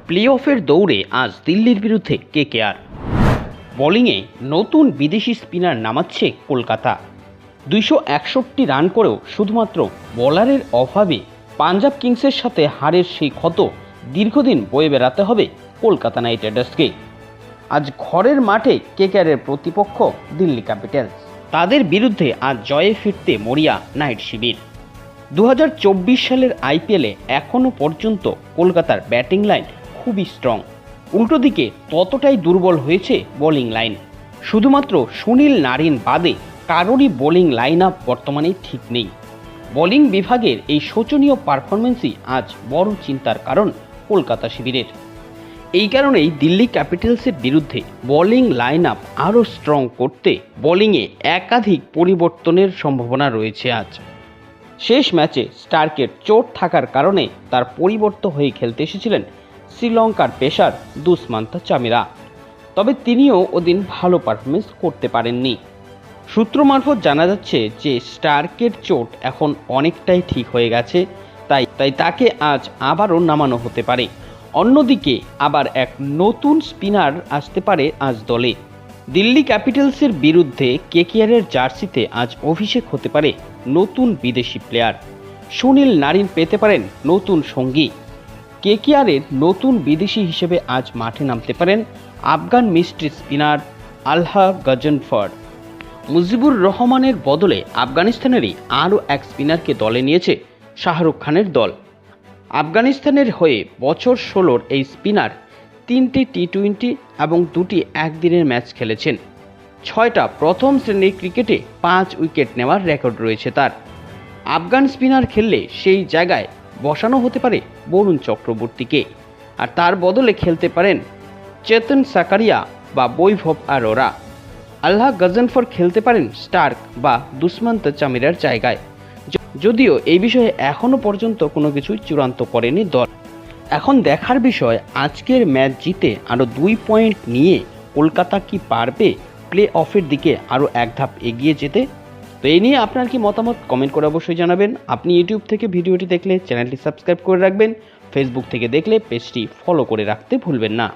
Play অফের দৌড়ে আজ দিল্লির বিরুদ্ধে কেকেআর। বোলিংয়ে নতুন বিদেশি স্পিনার নামাচ্ছে কলকাতা। 261 রান করেও শুধুমাত্র বোলারের অভাবে পাঞ্জাব কিংসের সাথে হারের সেই ক্ষত দীর্ঘদিন বয়ে বেড়াতে হবে কলকাতা নাইট রাইডার্সকে। আজ ঘরের মাঠে কেকেআরের প্রতিপক্ষ দিল্লি ক্যাপিটালস। তাদের বিরুদ্ধে আজ জয়ে ফিরতে মরিয়া নাইট শিবির। 2024 সালের আইপিএলে এখনও পর্যন্ত কলকাতার ব্যাটিং লাইন খুবই স্ট্রং, উল্টো দিকে ততটাই দুর্বল হয়েছে বোলিং লাইন। শুধুমাত্র সুনীল নারিন বাদে কারোরই বোলিং লাইন আপ বর্তমানে ঠিক নেই। বোলিং বিভাগের এই শোচনীয় পারফরমেন্সই আজ বড় চিন্তার কারণ কলকাতা শিবিরের। এই কারণেই দিল্লি ক্যাপিটালসের বিরুদ্ধে বোলিং লাইন আপ আরও স্ট্রং করতে বোলিংয়ে একাধিক পরিবর্তনের সম্ভাবনা রয়েছে। আজ শেষ ম্যাচে স্টার্কের চোট থাকার কারণে তার পরিবর্তন হয়ে খেলতে এসেছিলেন শ্রীলঙ্কার পেসার দুষ্মন্ত চামিরা, তবে তিনিও ওদিন ভালো পারফরমেন্স করতে পারেননি। সূত্র মারফত জানা যাচ্ছে যে স্টার্কের চোট এখন অনেকটাই ঠিক হয়ে গেছে, তাই তাকে আজ আবারও নামানো হতে পারে। অন্যদিকে আবার এক নতুন স্পিনার আসতে পারে আজ দলে। দিল্লি ক্যাপিটালসের বিরুদ্ধে কেকেআরের জার্সিতে আজ অভিষেক হতে পারে নতুন বিদেশি প্লেয়ার। সুনীল নারিন পেতে পারেন নতুন সঙ্গী। কেকেআরের নতুন বিদেশি হিসেবে আজ মাঠে নামতে পারেন আফগান মিস্ট্রি স্পিনার আলহা গজনফর। মুজিবুর রহমানের বদলে আফগানিস্তানেরই আরও এক স্পিনারকে দলে নিয়েছে শাহরুখ খানের দল। আফগানিস্তানের হয়ে বছর 16 এই স্পিনার 3টি টি20 এবং 2টি একদিনের ম্যাচ খেলেছেন। 6টা প্রথম শ্রেণীর ক্রিকেটে 5 উইকেট নেওয়ার রেকর্ড রয়েছে তার। আফগান স্পিনার খেললে সেই জায়গায় বসানো হতে পারে বরুণ চক্রবর্তীকে, আর তার বদলে খেলতে পারেন চেতন সাকারিয়া বা বৈভব আরোরা। আল্লাহ গজনফর খেলতে পারেন স্টার্ক বা দুষ্মন্ত চামিরার জায়গায়। যদিও এই বিষয়ে এখনও পর্যন্ত কোনো কিছুই চূড়ান্ত করেনি দল। এখন দেখার বিষয় আজকের ম্যাচ জিতে আরও 2 পয়েন্ট নিয়ে কলকাতা কি পারবে প্লে অফের দিকে আরও এক ধাপ এগিয়ে যেতে। তো এই নিয়ে আপনার কি মতামত কমেন্ট করে অবশ্যই জানাবেন। আপনি ইউটিউব থেকে ভিডিওটি দেখলে চ্যানেলটি সাবস্ক্রাইব করে রাখবেন, ফেসবুক থেকে দেখলে পেজটি ফলো করে রাখতে ভুলবেন না।